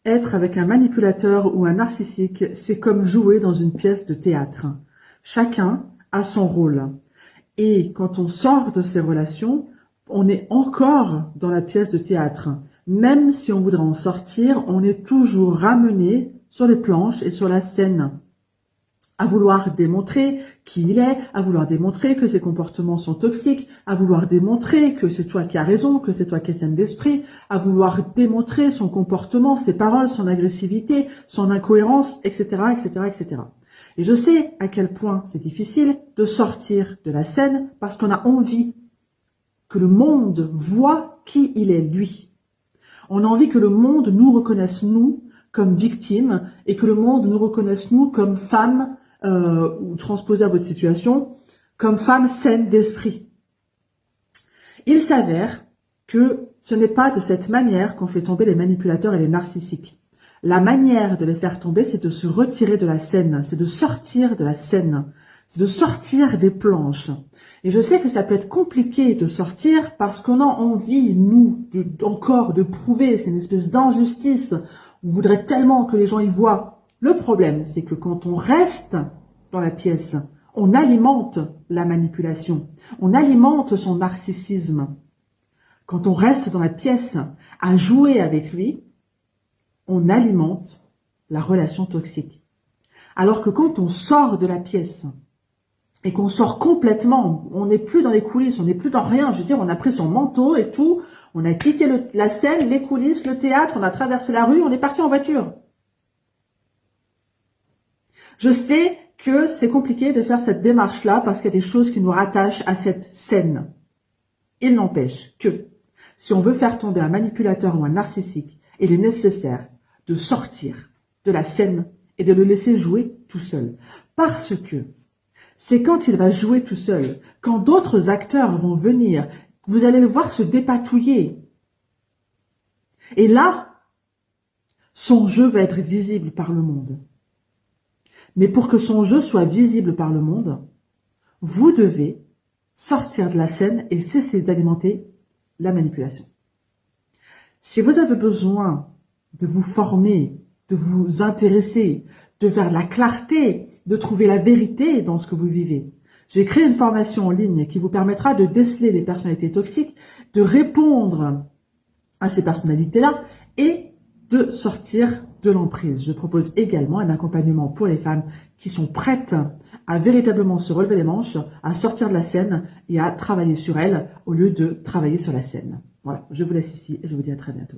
Être avec un manipulateur ou un narcissique, c'est comme jouer dans une pièce de théâtre. Chacun a son rôle. Et quand on sort de ces relations, on est encore dans la pièce de théâtre. Même si on voudrait en sortir, on est toujours ramené sur les planches et sur la scène. À vouloir démontrer qui il est, à vouloir démontrer que ses comportements sont toxiques, à vouloir démontrer que c'est toi qui as raison, que c'est toi qui es saine d'esprit, à vouloir démontrer son comportement, ses paroles, son agressivité, son incohérence, etc., etc., etc. Et je sais à quel point c'est difficile de sortir de la scène parce qu'on a envie que le monde voit qui il est, lui. On a envie que le monde nous reconnaisse, nous, comme victimes, et que le monde nous reconnaisse, nous, comme femmes, ou transposé à votre situation, comme femmes saines d'esprit. Il s'avère que ce n'est pas de cette manière qu'on fait tomber les manipulateurs et les narcissiques. La manière de les faire tomber, c'est de se retirer de la scène, c'est de sortir de la scène, c'est de sortir des planches. Et je sais que ça peut être compliqué de sortir parce qu'on a envie, nous, encore de prouver, c'est une espèce d'injustice. On voudrait tellement que les gens y voient. Le problème, c'est que quand on reste dans la pièce, on alimente la manipulation, on alimente son narcissisme. Quand on reste dans la pièce à jouer avec lui, on alimente la relation toxique. Alors que quand on sort de la pièce et qu'on sort complètement, on n'est plus dans les coulisses, on n'est plus dans rien, je veux dire, on a pris son manteau et tout, on a quitté la scène, les coulisses, le théâtre, on a traversé la rue, on est parti en voiture. Je sais que c'est compliqué de faire cette démarche-là parce qu'il y a des choses qui nous rattachent à cette scène. Il n'empêche que si on veut faire tomber un manipulateur ou un narcissique, il est nécessaire de sortir de la scène et de le laisser jouer tout seul. Parce que c'est quand il va jouer tout seul, quand d'autres acteurs vont venir, vous allez le voir se dépatouiller. Et là, son jeu va être visible par le monde. Mais pour que son jeu soit visible par le monde, vous devez sortir de la scène et cesser d'alimenter la manipulation. Si vous avez besoin de vous former, de vous intéresser, de faire de la clarté, de trouver la vérité dans ce que vous vivez, j'ai créé une formation en ligne qui vous permettra de déceler les personnalités toxiques, de répondre à ces personnalités-là et de sortir de l'emprise. Je propose également un accompagnement pour les femmes qui sont prêtes à véritablement se relever les manches, à sortir de la scène et à travailler sur elles au lieu de travailler sur la scène. Voilà, je vous laisse ici et je vous dis à très bientôt.